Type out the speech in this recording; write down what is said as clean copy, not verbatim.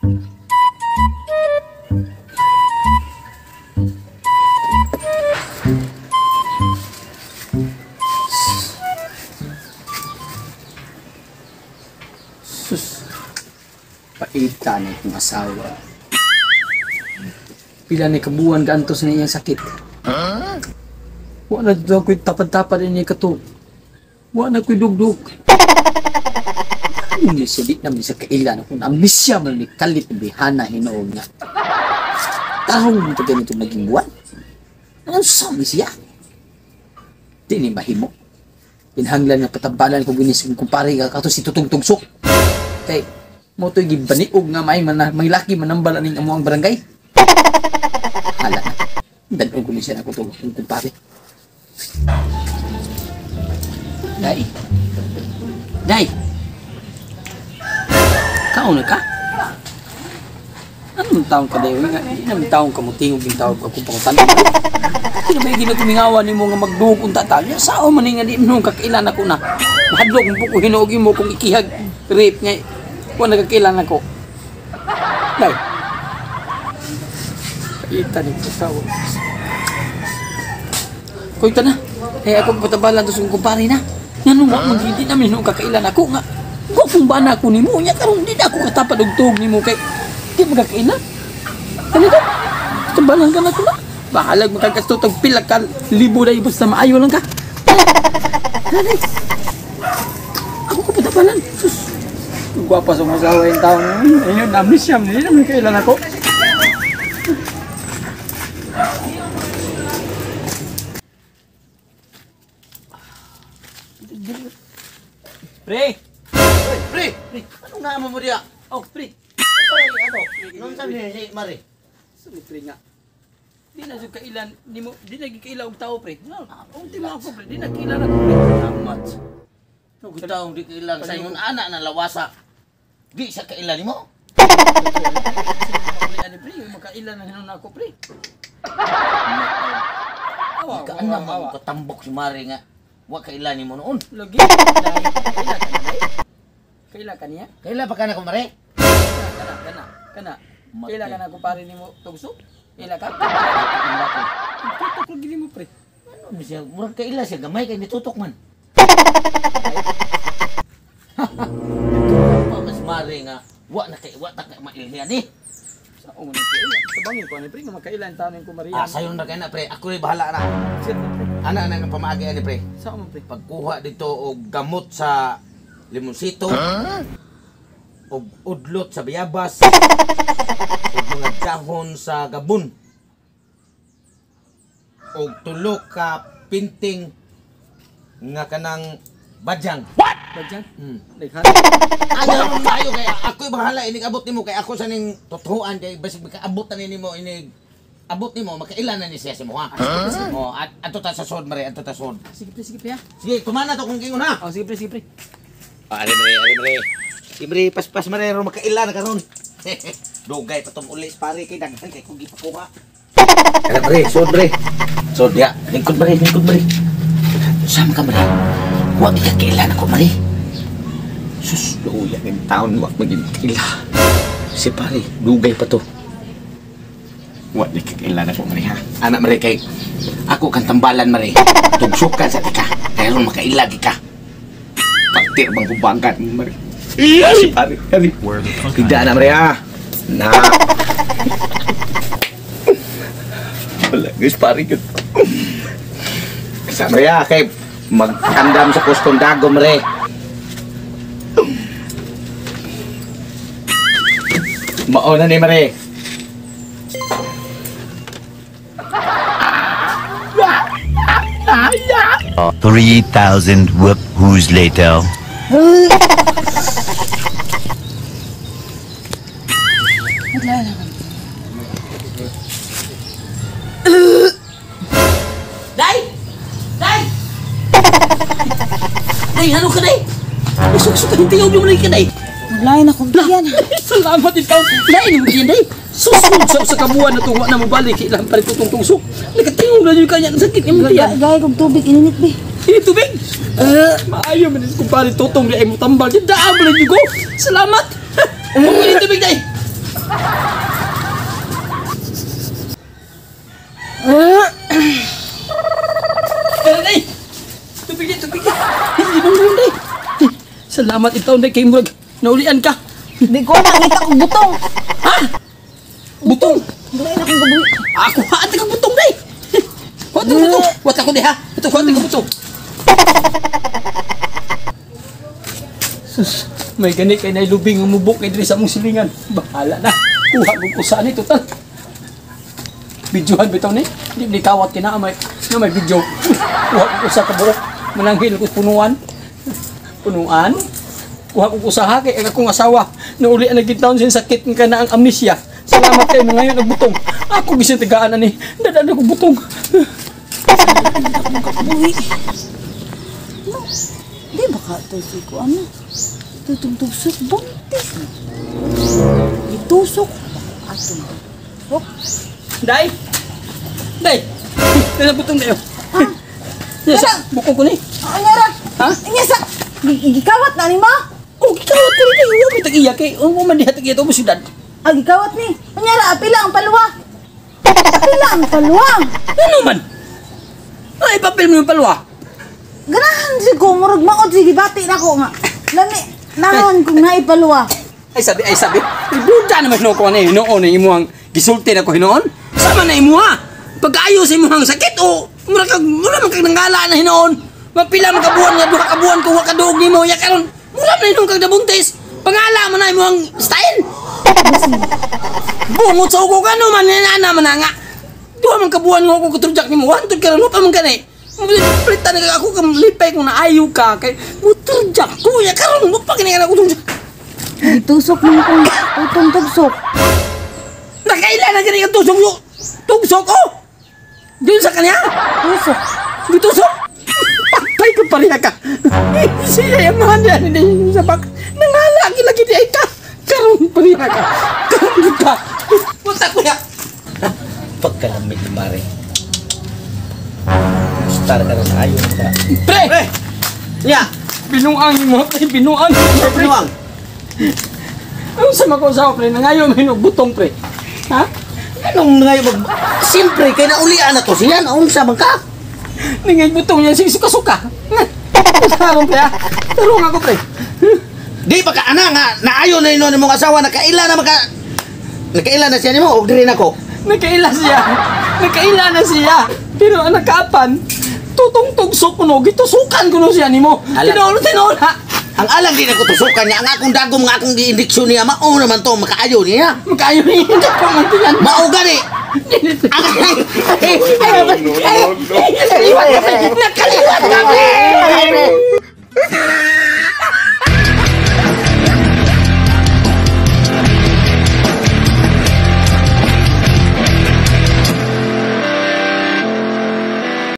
Sus, paita na itong asawa. Pila na kabuhan gantos na iyang sakit. Wala na ako'y tapad-tapad na niya kato. Wala na ako'y dugdug. Ano siya di namin sa kailan ako na amisya mo ni kalit na bihana hinoog nga. Tahong mo ito ganito naging buwan. Anong sami siya? Di ni mahimo. Inhanglan nga patambalan ko ginis kong kumpare ka kato si Tutong Tugsok. Kay mo to'y gibaniog nga may laki manambala ning amo ang barangay. Hala na. Danog ko ni siya ako itong kumpare. Day. Day. Kauna ka? Anong taong ka dayo? Hindi naman taong kamutingog yung tawag ako pakutan. Hindi na ba yung ginakumingawa ni mo nga magduhog kung tatagya? Sao man nga di mo kakailan ako na. Mahadlok mo po kung hinuogin mo kung ikihag rape nga. Kung nagkakailan ako. Day. Kaita ni ko tawag. Kuita na. Eh ako patabalan to sa kumpare na. Nanong mo hindi namin nung kakailan ako nga. Kung ba na ako ni mo niya karon di na ako katapad og tuog ni mo kay di magkakailan. Kanito? Patabalan ka na ko na. Bahalag magkakasto tag pila ka libo na basta maayo lang ka. Dali. Ako ko patabalan. Sus. Gwapa sa masawa yung tao na yun. Ayun, namis siya. Hindi naman kailan ako. Pre! Oy, pre! Anong naman mo diya? Oh, pre! Oy, ano? Nung sabi niya si Mari? Sorry, pre nga. Di na siya kailan, di na kailan og tao, pre. Unti mo ako, pre. Di na kailan ako, pre. Amat. Kung taong di kailang sa ingon anak na lawasa, di siya kailan mo? Ano, pre? Yung makailan na hinon ako, pre. Ika na mo katambok si Mari nga. Wa kailan mo noon. Lagi. Kailan ka na, kailan ka niya? Kailan pa ka na ko, Mari? Kana. Kailan ka na kumpare ni mo tugso? Kailan ka? Tutok lagi mo, pre. Ano siya? Murag kailan siya gamay kay nitutok man. Mas Mari nga wa na kay mailhian ni. Sa unang kailan. Sabangin ko ni pre nga makailan taon ko Maria. Sayon na kay na pre. Ako rin bahala na. Sir, pre. Ana na pamaagi ani pre. Sa mo, pre. Pagkuha dito og gamot sa limonsito. Og udlot sa bayabas. Og mga dahon sa gabon. Og tulo ka pinting nga kanang badyang. Badyan? Like ha? Ayaw tayo kaya ako'y bahala inig abot nimo kay ako sa ning totooan kay basig makaabot na nimo inig abot nimo makailan na ni siya si mo ha. Oh, ato ta sa sod mare, ato ta sod. Sige pre ha. Sige, tumana to kung gingon ha. Oh, sige pre. Ari mare. Ibre pas mare ro makailan na karon. Dugay pa tong ulis pare kay daghan kay kung gipakuha. Ara pre, sod pre. Sod ya, lingkod mare. Sama ka mare. Huwag ikakailan ako, Mari. Sus, luya ng taon, huwag maging kila. Si pare, dugay pa to. Huwag ikakailan ako, Mari, ha? Anak, Mari, kay ako kang tambalan, Mari. Tugsok ka sa tika, kaya rin makailagi ka. Pagtir bang kubangkan, Mari. Si pare, Mari. Tidak na, Mari, ha? Na. Wala, guys, pare, yun. Sa Mari, ha, kay magkandam sa kustom dago, Mare. Mauna ni Mare. 3,000 whoos later. Day, ano ka, Day? Gusto ka ng tiyog yung lagi ka, Day. Naglayan akong diyan. Salamat ikaw. Lain mo diyan, Day. Susunod sa kabuhan na tuwa na mo balik. Kailangan pa rin tutong tungsok. Nagkatingog na yung kanya. Sakit yung diyan. Gaya kong tubig, ininit ba? Ini tubig? Maayo man kung pare tutong di ay mo tambal. Diyan daan mo lang yung go. Salamat. Ini tubig, Day. Day! Tubig day! Hindi mo rin day! Salamat itaw day kay Murag. Naulian ka. Di ko nakita kong butong. Ha? Butong! Dali na kong gabuhi. Ako ha! Ate kang butong day! Wata ko butong! Wata ko day ha! Ito ko ate kang butong! Sus! May gani kay nailubing ang mubok kay diri sa mong silingan. Bahala na! Kuha ko saan ni total! Videohan bitaw ni? Hindi kawat kina may video. Kuha ko sa kabuok. Mananghil ko punuan. Punuan? Kuha ko usaha kay akong asawa. Nauli ang nagitaon sin sakit ka na ang amnesia. Salamat kayo na ngayon nagbutong. Ako bisan tigaan na ni. Dadaan ako butong. Gabuhi. No. Di ba ka ito si ko ano? Tutugtugsok buntis. Itusok. Atong. Oh. Day! Day! Dala butong dayo. Ha? Yasa, bukong ko ni. Anyara. Ha? Anyasa. Gikawat na ni mo? Oh, gikawat ko rin. Huwag mo tag-iya kay. Huwag mo man dihatag ito mo siyudad. Ah, gikawat ni. Anyara, apila ang paluwa. Apila ang paluwa. Ano man? Ay, papel mo yung palwa. Ganahan si ko, murag maod, sige bati na ko nga. Lami, nahan kong naipaluwa. Ay sabi. Ibuda naman no ko na hinoon na imuhang gisulti na ko hinoon. Sama na imuha. Pag-ayos imuhang sakit o mura man kag nangala na hinoon. Mapila man kabuan nga duha ka buwan ko wa kadug nimo ya karon. Mura man hinong kag nabuntis. Pangala man na imuhang style. Bungot sa ugo ka no man nana man nga. Duha man kabuan nga ako kutrujak nimo. Wantod ka no pa man kanay. Palitan na ako kang lipay kung naayo ka kay mutrujak ko ya karon mo pa kini nga kutrujak. Itusok mo kong utong tugsok. Nakailan na ganyan tusok mo? Tugsok ko? Doon sa kanya? Tusok. Gitusok? Patay ko pa rin ka. Siya yung mga dyan hindi sa bak. Nangalagi lagi di ay ka. Karoon pa rin ka. Karoon ka. Punta ko ya. Pagkalamig ni Mare. Star ka na ayaw ka. Pre! Ya! Binuang mo. Binuang. Pinuang! Ang sama ko sa pre. Nangayon hinubutong pre. Ha? Anong ngayon mag... Siyempre, kaya naulian na to siya. Naunsa man ka? Ningay butong niya sige suka-suka. Karoon pre ha. Tarong ako pre. Di ba ka, ana nga, naayon na yun mong asawa, nakaila na maka... Nakaila na siya ni mo, o din ako. Nakaila siya. Nakaila na siya. Pero ang nakaapan, tutong tugsok ko no, gitusukan ko no siya ni mo. Alam. Tinol ha. Ang alang din ako tusukan niya, ang akong dagom, ang akong di-indiksyon niya, mao naman to, makaayo niya. Magkayo ni hindi ko mantiyan. Mao gani! Nakaliwat kami!